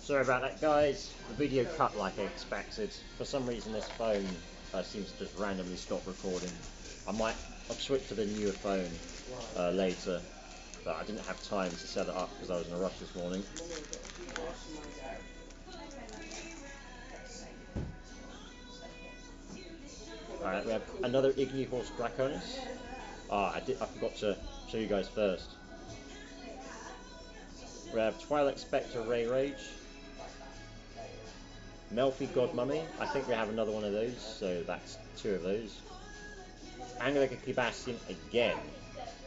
Sorry about that, guys. The video cut like I expected. For some reason this phone seems to just randomly stop recording. I might have switched to the newer phone later, but I didn't have time to set it up because I was in a rush this morning. Alright, we have another YuGiOh Draconis. I forgot to show you guys first. We have Twilight Spectre Ray Rage. Melfi God Mummy, I think we have another one of those, so that's two of those. Anglican Bastion again.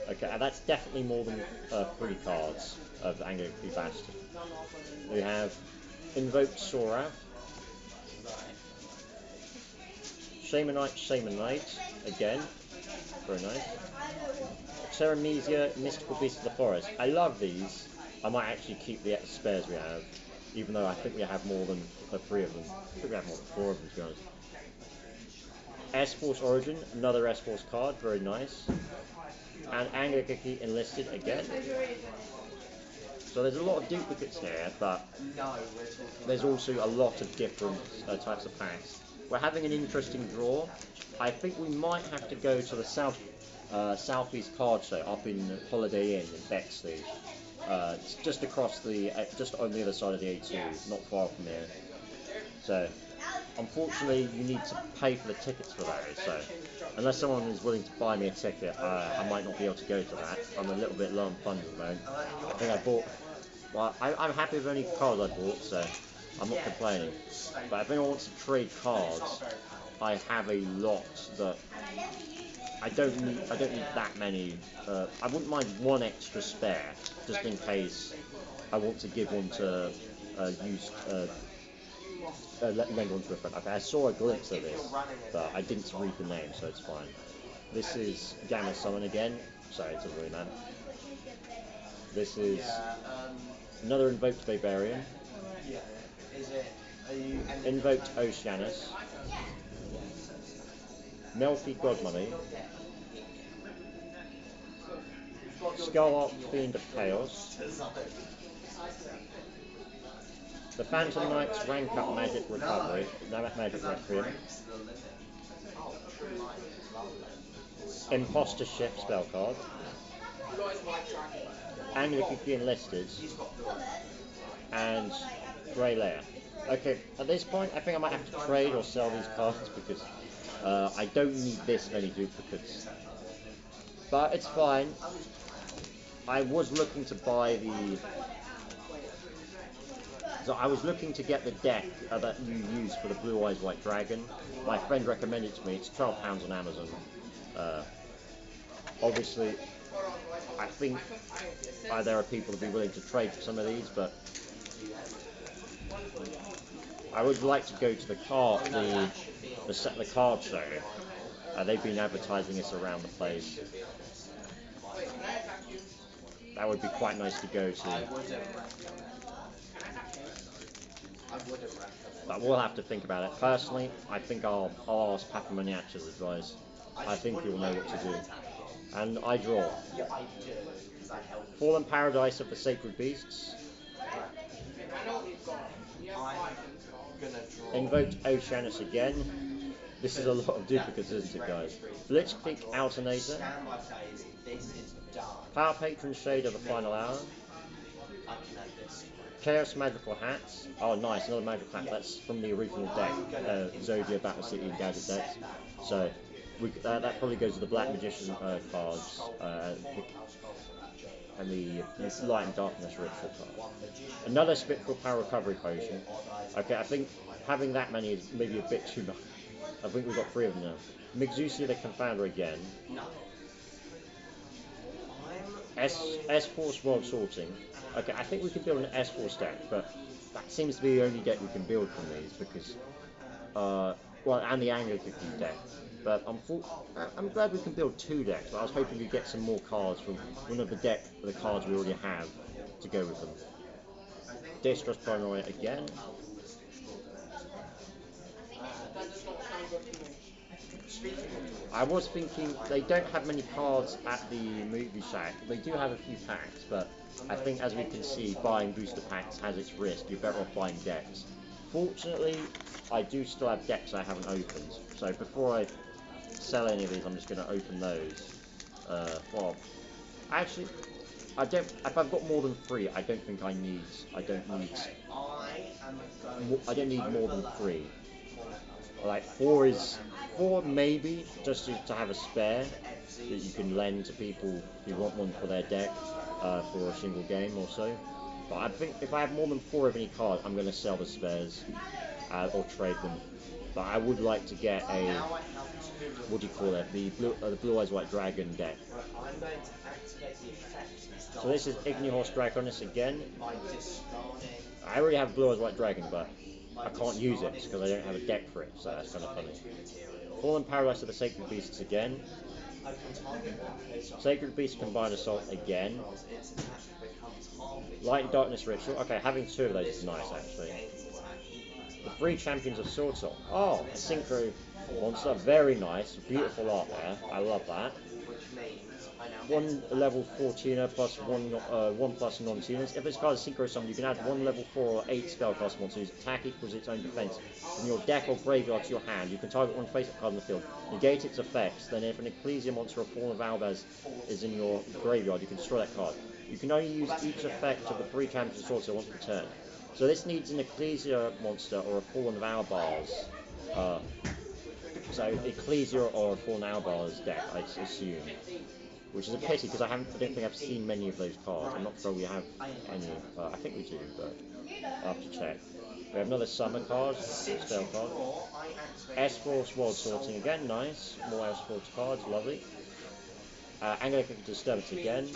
Okay, and that's definitely more than 3 cards of Anglican Bastion. We have Invoked Sorav, Shaman Knight, again, very nice. Teremesia, Mystical Beast of the Forest. I love these. I might actually keep the spares we have, even though I think we have more than 3 of them. I think we have more than 4 of them, to be honest. S-Force Origin, another S-Force card, very nice. And Anglican Enlisted again. So there's a lot of duplicates here, but there's also a lot of different types of packs. We're having an interesting draw. I think we might have to go to the Southeast Card Show up in Holiday Inn in Bexley. It's just across the, just on the other side of the A2, not far from here. So, unfortunately, you need to pay for the tickets for those. So, unless someone is willing to buy me a ticket, I might not be able to go to that. I'm a little bit low on funds at the moment. I think I bought. Well, I'm happy with any cards I bought, so I'm not complaining. But if anyone wants to trade cards, I have a lot that I don't need that many. I wouldn't mind one extra spare, just in case I want to give one to lend one to a friend. Okay, I saw a glimpse of this, but I didn't read the name, so it's fine. This is Gamma Summon again. Sorry, it doesn't really matter. This is another Invoked Barbarian. Invoked Oceanus. Melfi God Mummy. Skull Arc Fiend of Chaos. The Phantom Knights Rank Up Magic Recovery. No, Magic Requiem. Imposter Shift spell card. Anglican Enlisted. And Grey Layer. Okay, at this point I think I might have to trade or sell these cards because I don't need this many duplicates. But it's fine. I was looking to buy the... So I was looking to get the deck that you use for the Blue Eyes White Dragon. My friend recommended it to me. It's £12 on Amazon. Obviously, I think there are people to be willing to trade for some of these, but I would like to go to the card show. They've been advertising this around the place. That would be quite nice to go to. But we'll have to think about it. Personally, I think I'll ask Papa Maniacha's advice. I think he'll know what to do. And I draw. Fallen Paradise of the Sacred Beasts. Invoked Oceanus again. This is a lot of duplicates, isn't it, guys? Blitzpeak Alternator. Power Patron Shade of the Final Hour. Chaos Magical Hats. Oh, nice, another magical hat. That's from the original deck, Zodia, Battle City, and Gadget decks. So, that probably goes to the Black Magician cards, and the Light and Darkness Ritual card. Another Spectral Power Recovery Potion. Okay, I think having that many is maybe a bit too much. I think we've got 3 of them now. Mixusia the Confounder again. S-Force World Sorting. Okay, I think we can build an S-Force deck, but that seems to be the only deck we can build from these because, well, and the Anglican deck. But I'm glad we can build 2 decks, but I was hoping we'd get some more cards from one of the cards we already have to go with them. Distress Paranoia again. I was thinking they don't have many cards at the movie shack. They do have a few packs, but I think as we can see, buying booster packs has its risk. You're better off buying decks. Fortunately, I do still have decks I haven't opened. So before I sell any of these, I'm just going to open those. Well, actually, I don't. If I've got more than 3, I don't think I need. I don't need. I don't need more than 3. Like 4 maybe just to have a spare that you can lend to people who want one for their deck for a single game or so. But I think if I have more than 4 of any card, I'm going to sell the spares or trade them. But I would like to get a, what do you call it, the Blue Eyes White Dragon deck. So this is YuGiOh Draconis again. I already have Blue Eyes White Dragon, but I can't use it because I don't have a deck for it, so that's kind of funny. Fallen Paradise of the Sacred Beasts again. Sacred Beast Combined Assault again. Light and Darkness Ritual. Okay, having 2 of those is nice actually. The 3 Champions of Swordsoul. Oh, a Synchro monster. Very nice. Beautiful art there. I love that. 1 level 14er plus 1 plus non-tuners. If this card is synchro summoned, you can add 1 level 4 or 8 spellcast monster whose attack equals its own defense from your deck or graveyard to your hand. You can target one face-up card in the field, negate its effects, then if an Ecclesia monster or Fallen of Albaz is in your graveyard, you can destroy that card. You can only use each effect of the 3 Champions of Swordsoul once per turn. So this needs an Ecclesia monster or a Fallen of Albaz. So Ecclesia or a Fallen Albaz deck, I assume. Which is a pity because I don't think I've seen many of those cards. I'm not sure we have any. I think we do, but I'll have to check. We have another summer card, spell card. S-Force World Sorting again, nice. More S-Force cards, lovely. Anglican Disturbance again.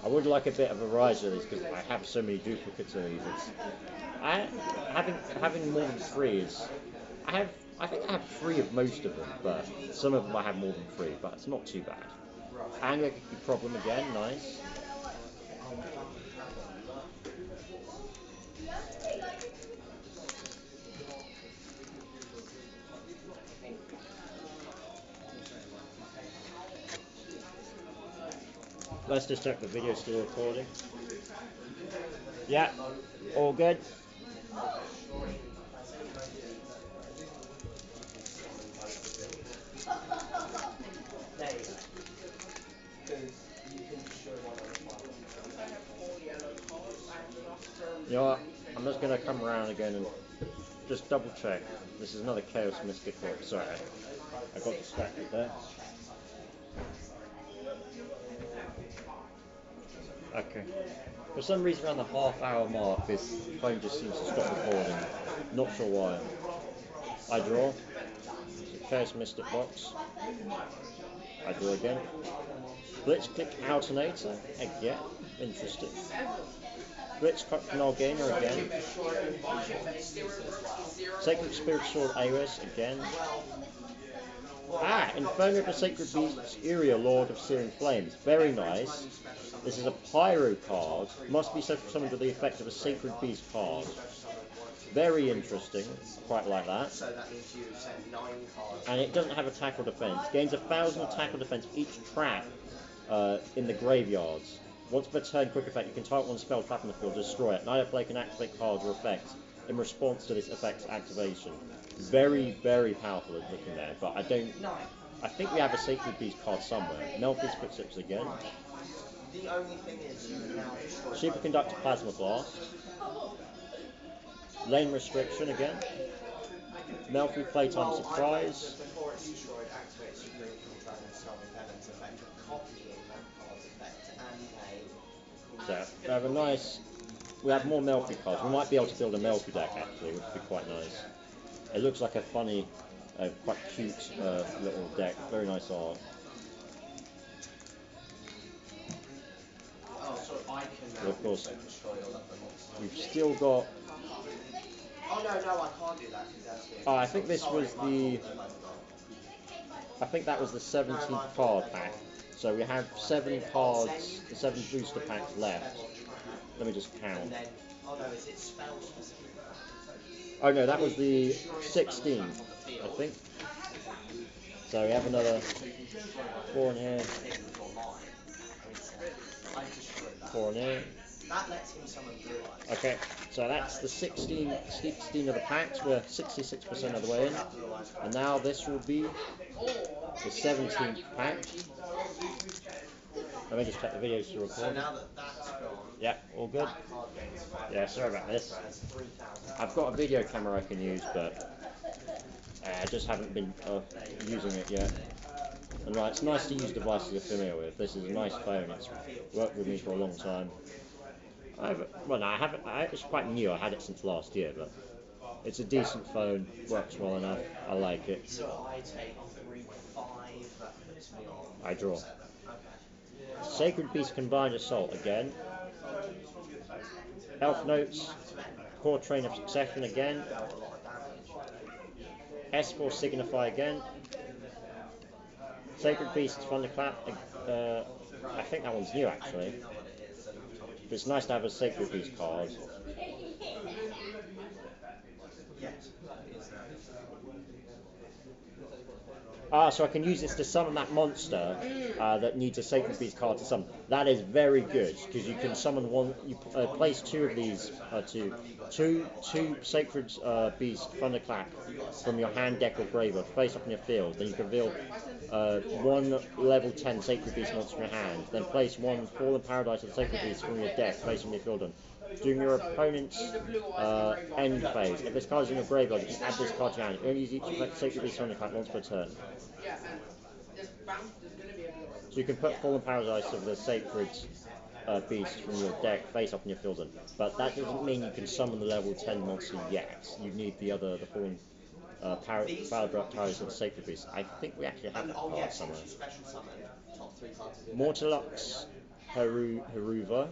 I would like a bit of a variety of these because I have so many duplicates of these. Having more than 3 is. I think I have 3 of most of them, but some of them I have more than 3, but it's not too bad. Anglican Problem again, nice. Let's just check the video's still recording. Yeah, all good. You know what? I'm just going to come around again and just double check. This is another Chaos Mystic book. Sorry, I got distracted there. Okay. For some reason around the half-hour mark, this phone just seems to stop recording. Not sure why. I draw. It's a Chaos Mystic box. I draw again. Blitzclick Alternator again. Interesting. Blitzclick Nalgainer again. Sacred Spirit Sword Ares again. Inferno of the Sacred Beasts, Iria, Lord of Searing Flames. Very nice. This is a Pyro card. Must be summoned with the effect of a Sacred Beast card. Very interesting. Quite like that. And it doesn't have attack or defense. Gains 1,000 attack or defense for each trap in the graveyards. Once per turn, quick effect, you can target one spell trap in the field, destroy it. Neither player can activate cards or effects in response to this effect's activation. Very, very powerful looking there, but I think we have a Sacred Beast card somewhere. Melfi's Footsteps again. Superconductor Plasma Blast. Lane Restriction again. Melfi Playtime Surprise. So, we have more Melfi cards. We might be able to build a Melfi deck actually, which would be quite nice. It looks like a funny, quite cute little deck. Very nice art. So of course, we've still got. Oh no, I can't do that. Oh, I think this was the. I think that was the 17th card pack. So we have 7 cards, 7 booster packs left. Let me just count. Oh no, that was the 16th, I think. So we have another 4 in here. 4 in here. Okay, so that's the 16 of the packs. We're 66% of the way in. And now this will be the 17th pack. Let me just check the videos to record. Yeah, all good. Yeah, sorry about this. I've got a video camera I can use, but I just haven't been using it yet. And right, it's nice to use devices you're familiar with. This is a nice phone. It's worked with me for a long time. Well, no, I haven't. It's quite new. I had it since last year, but it's a decent phone. Works well enough. I like it. I draw. Sacred Beast Combined Assault again. Elf Notes. Core Train of Succession again. S4 Signify again. Sacred Beast Thunderclap. I think that one's new actually. But it's nice to have a Sacred Beast card. So I can use this to summon that monster that needs a Sacred Beast card to summon. That is very good, because you can summon one, you place 2 of these, two Sacred Beast Thunderclap from your hand, deck, or graveyard, face up in your field. Then you can reveal 1 level 10 Sacred Beast monster from your hand. Then place 1 Fallen Paradise of the Sacred Beast from your deck, face on your field. During your opponent's end phase, if this card is in your graveyard, you can add this card to your hand. You only use each Sacred Beast Thunderclap once per turn. So you can put Fallen Paradise of the Sacred Beast from your deck face up in your field. But that doesn't mean you can summon the level 10 monster yet. You need the Fallen Paradise of the Sacred Beast. I think we actually have that card somewhere. Mortilux Heruva.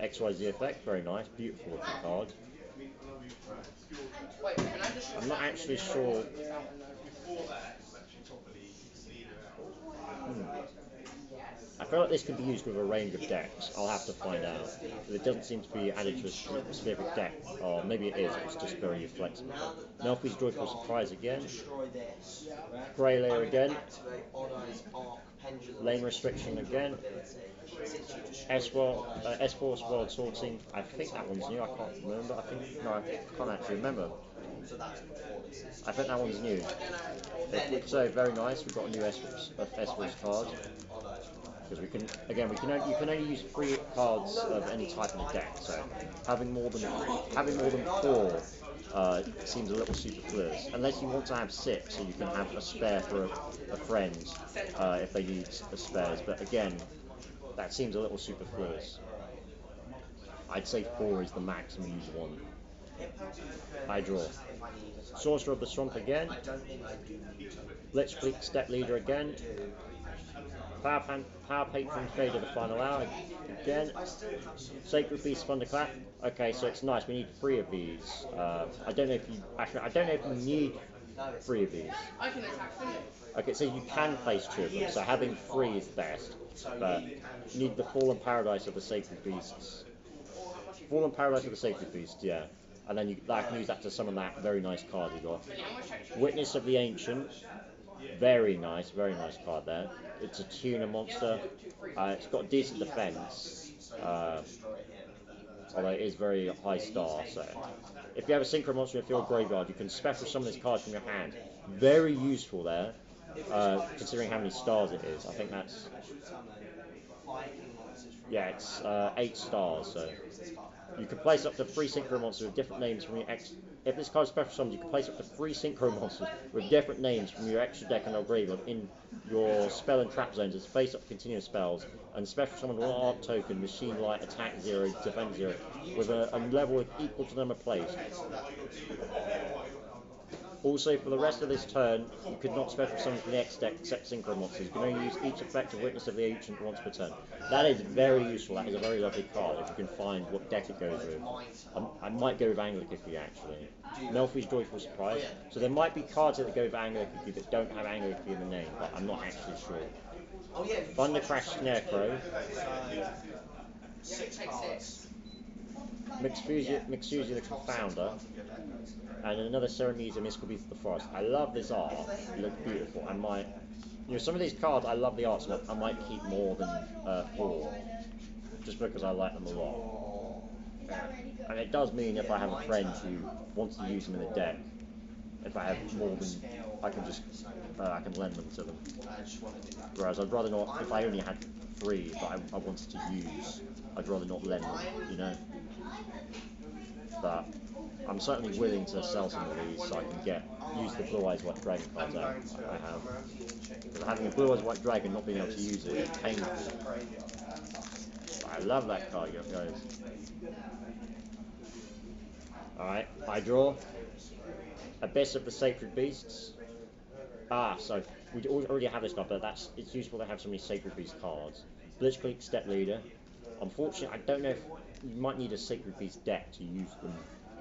XYZ effect, very nice, beautiful looking card. I'm not actually sure. I feel like this could be used with a range of decks. I'll have to find out. But it doesn't seem to be added to a specific deck, or maybe it is. It's just very flexible. Melfi's Joyful Surprise again. Grey Layer again. Lane Restriction again. S4 World Sorting. I think that one's new. I can't remember. I can't actually remember. I think that one's new. So very nice. We've got a new S4's card. Because you can only use 3 cards of any type in a deck. So having more than 4 seems a little superfluous. Unless you want to have 6, so you can have a spare for a friend if they need a spares. But again, that seems a little superfluous. I'd say 4 is the maximum use 1. I draw. Sorcerer of the Swamp again. Blitzkrieg Step Leader again. Power Patron Trade of the Final Hour again. Sacred Beast Thunderclap. Okay, so it's nice. We need 3 of these. I don't know if you need 3 of these. Okay, so you can place 2 of them. So having 3 is best. But you need the Fallen Paradise of the Sacred Beasts. Fallen Paradise of the Sacred Beast, yeah. And then I can use that to summon that very nice card you got. Witness of the Ancient. Very nice card there. It's a tuner monster. It's got decent defense. Although it is very high star, so. If you have a Synchro monster in your field graveyard, you can special summon this card from your hand. Very useful there, considering how many stars it is. I think that's. Yeah, it's 8 stars, so. You can place up to 3 Synchro monsters with different names from your If this card is special summoned, you can place up to 3 Synchro monsters with different names from your extra deck and or graveyard in your spell and trap zones as face-up continuous spells, and special summon 1 art token, Machine Light, Attack 0, Defense 0, with a level equal to the number placed. Also, for the rest of this turn, you could not special summon from the X deck except Synchro monsters. You can only use each effect of Witness of the Ancient once per turn. That is very useful. That is a very lovely card if you can find what deck it goes with. I might go with Angler Cookie actually. Melfi's Joyful Surprise. So there might be cards that go with Angler Cookie that don't have Angler Cookie in the name, but I'm not actually sure. Thunder Crash Snarecrow. Mixusia the Confounder, and another Ceremesia Mystical Beast of the Forest. I love this art, it looks beautiful. I might, some of these cards I love the art, so I might keep more than 4, just because I like them a lot. And it does mean if I have a friend who wants to use them in a deck, if I have more than, I can just, I can lend them to them. Whereas I'd rather not, if I only had 3 that I wanted to use, I'd rather not lend them, you know. But I'm certainly willing to sell some of these so I can use the Blue Eyes White Dragon cards out I have. Because having a Blue Eyes White Dragon, not being able to use it, is painful. But I love that card, guys. Alright, I draw Abyss of the Sacred Beasts. So we already have this card, but it's useful to have so many Sacred Beast cards. Blitzkrieg Step Leader. Unfortunately, I don't know if you might need a Sacred Beast deck to use them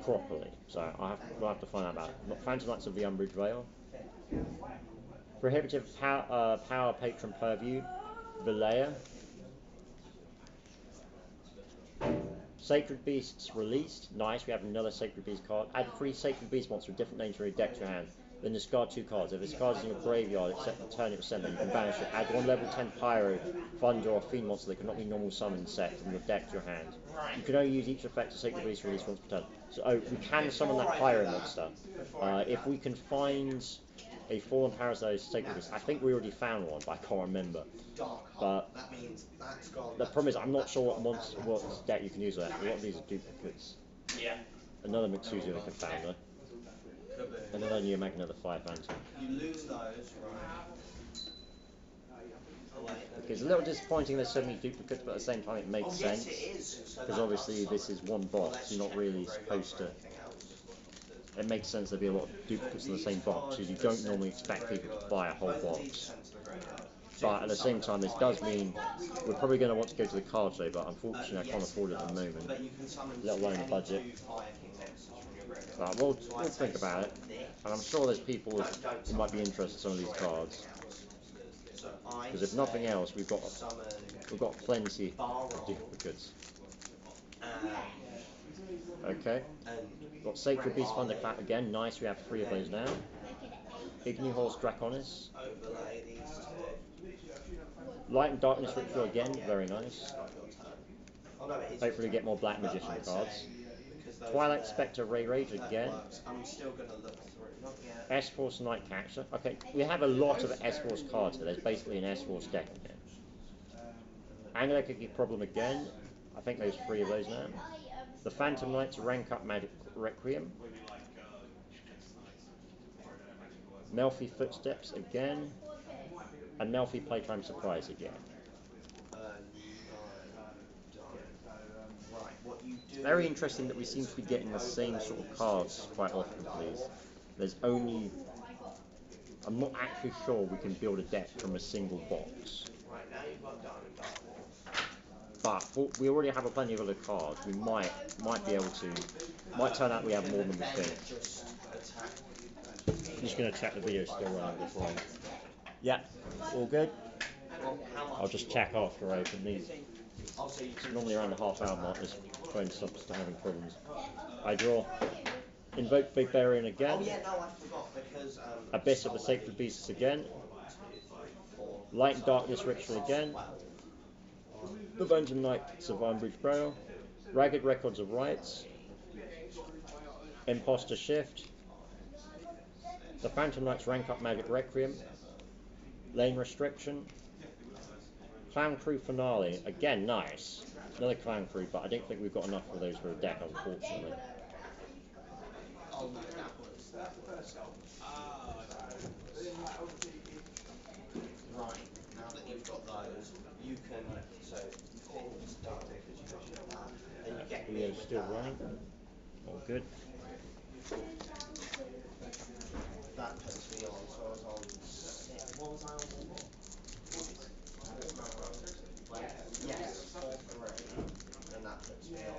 properly, so we'll have to find out about it. Phantom Knights of the Umbridge Vale. Prohibitive Power Patron Purview. Vilea. Sacred Beasts released. Nice, we have another Sacred Beast card. Add 3 Sacred Beast monsters with different names to your deck to your hand. Then discard 2 cards. If this card is in your graveyard, except the turn it was sent, then you can banish it. Add 1 level 10 Pyro, Thunder, or Fiend monster that cannot be normal summon set from your deck to your hand. You can only use each effect of Sacred Beast release once per turn. So we can summon that Pyro monster. If we can find a Fallen Parasite Sacred Beast, I think we already found one, but I can't remember. But the problem is I'm not sure what deck you can use with that. A lot of these are duplicates. Yeah. Another Mixusia the Confounder. And then you make another 5 Phantom. You lose those, right? It's a little disappointing there's so many duplicates, but at the same time it makes sense. Because obviously this is one box, you're not really supposed to. It makes sense there'd be a lot of duplicates in the same box, because you don't normally expect people to buy a whole box. But at the same time, this does mean we're probably going to want to go to the card show, but unfortunately I can't afford it at the moment, let alone the budget. But we'll think about it, and I'm sure there's people who might be interested in some of these cards. Because if nothing else, we've got plenty of duplicates. Okay, got Sacred Beast Thunderclap again. Nice, we have 3 of those now. Ignihorse Draconis. Light and Darkness Ritual again, very nice. Hopefully get more Black Magician cards. Twilight Spectre Ray Rage again. S-Force Nightcatcher. Okay, we have a lot of S-Force cards here. There's basically an S-Force deck in here. Angular Cookie Problem again. I think there's 3 of those now. The Phantom Knights Rank Up Magic Requiem. Melfi Footsteps again. And Melfi Playtime Surprise again. Very interesting that we seem to be getting the same sort of cards quite often, please. There's only... I'm not actually sure we can build a deck from a single box. But we already have plenty of other cards. We might be able to... Might turn out we have more than we think. I'm just going to check the video still running before. Yeah, all good. I'll just check after I open these. It's normally around the half-hour mark. This phone stops having problems. I draw. Invoke Big Barian again. Abyss of the Sacred Beasts again. Light and Darkness Ritual again. The Phantom Knights of Umbridge Braille. Ragged Records of Rights. Imposter Shift. The Phantom Knights Rank Up Magic Requiem. Lane Restriction. Clown Crew Finale. Again, nice. Another Clown Crew, but I don't think we've got enough of those for a deck, unfortunately. Right, now that you've got those, you can, so things start because you have that, and you get Video's still running. All good. That puts me on, so I was on 6. What was I on? Yes, 4-3, and that puts me on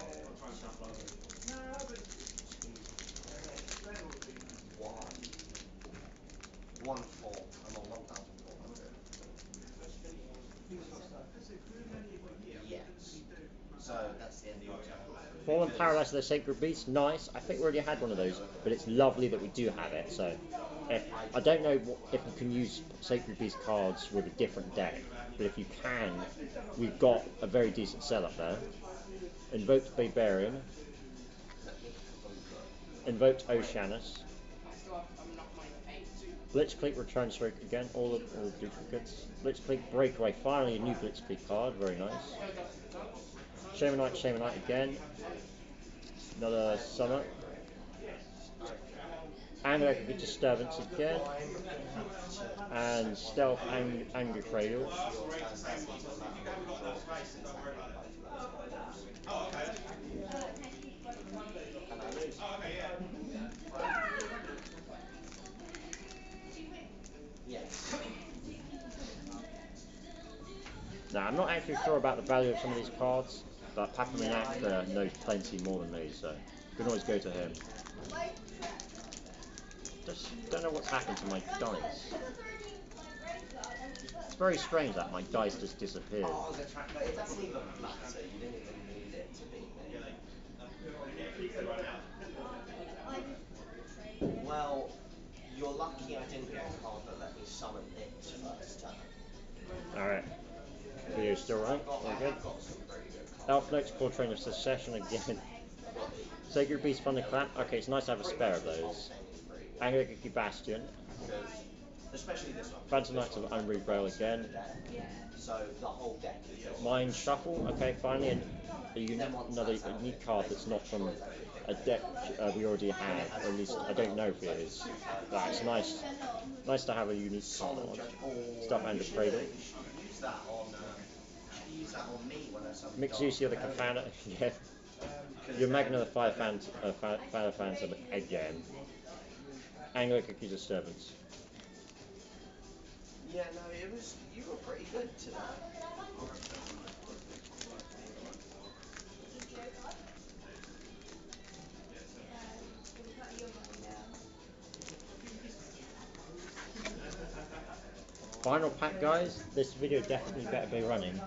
1-4. I'm on 1,400. Yes. So that's the end of your turn. Fallen Paradise of the Sacred Beast, nice. I think we already had one of those, but it's lovely that we do have it. So, I don't know if you can use Sacred Beast cards with a different deck, but if you can, we've got a very decent setup there. Invoked Barbarian, Invoked Oceanus, Blitzkrieg Return Stroke again, all the duplicates. Blitzkrieg Breakaway, finally a new Blitzkrieg card, very nice. Shamanite again, another summon. Angelic Disturbance again, and Stealth Anger Cradle. Now, I'm not actually sure about the value of some of these cards, but Papaminac knows plenty more than me, so you can always go to him. Just don't know what's happened to my dice. It's very strange that my dice just disappeared. Oh, the track, but it doesn't even matter. You didn't even need it to beat me. Well, you're lucky I didn't get a card that let me summon it first turn. Alright. Video's still running. Very good. Elf Notes, Portrait of Secession again. Sacred Beast Thunder Clap. Okay, it's nice to have a spare of those. Angelic Bastion. Especially this one. Phantom Knights of Unread Braille again. So the whole deck is Mind Shuffle. Okay, finally another unique card that's not from a deck we already have, or at least I don't know if it is. But it's nice to have a unique card. Stuff and the Cradle. Mixusia the Katana. Yeah. Your Magna the Fire Phantom again. Angelic Disturbance. Yeah, no, you were pretty good today. Final pack, guys. This video definitely better be running.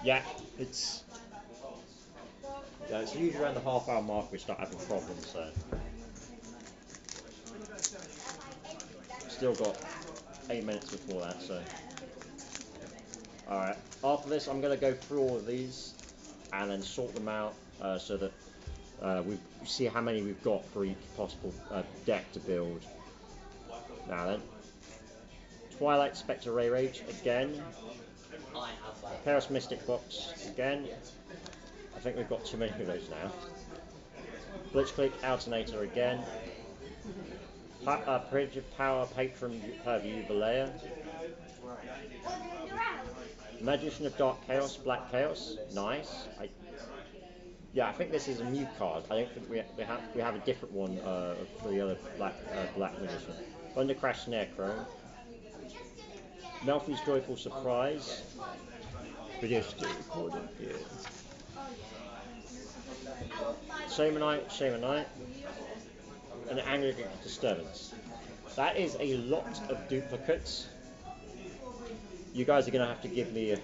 Yeah, it's usually around the half-hour mark we start having problems, so still got 8 minutes before that, so alright, after this I'm going to go through all of these and then sort them out so that we see how many we've got for each possible deck to build. Now then, Twilight Spectre Ray Rage again, Chaos Mystic Box again. I think we've got too many of those now. Blitzkrieg Alternator again. Bridge of Power Patron Jubilea. Magician of Dark Chaos, Black Chaos. Nice. I think this is a new card. I don't think we have a different one for the other Black Magician. Thunder Crash Snarecrow. Melfi's Joyful Surprise. Video still recording. Yeah. Shamanite, and Angelic Disturbance. That is a lot of duplicates. You guys are going to have to give me a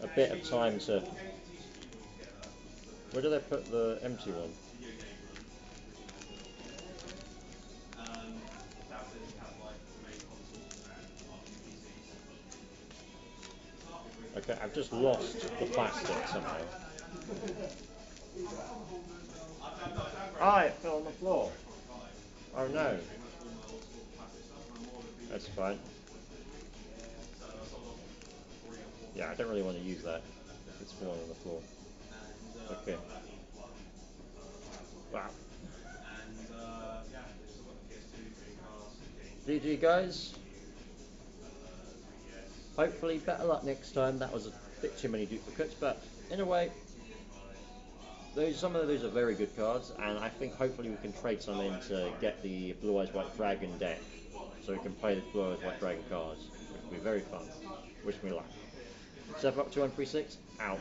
bit of time to... Where do they put the empty one? Okay, I've just lost the plastic somehow. It fell on the floor. Oh no. That's fine. Yeah, I don't really want to use that. It's falling on the floor. Okay. Wow. GG guys. Hopefully better luck next time. That was a bit too many duplicates, but in a way, some of those are very good cards, and I think hopefully we can trade some in to get the Blue Eyes White Dragon deck, so we can play the Blue Eyes White Dragon cards, which will be very fun. Wish me luck. Step up 2136, out.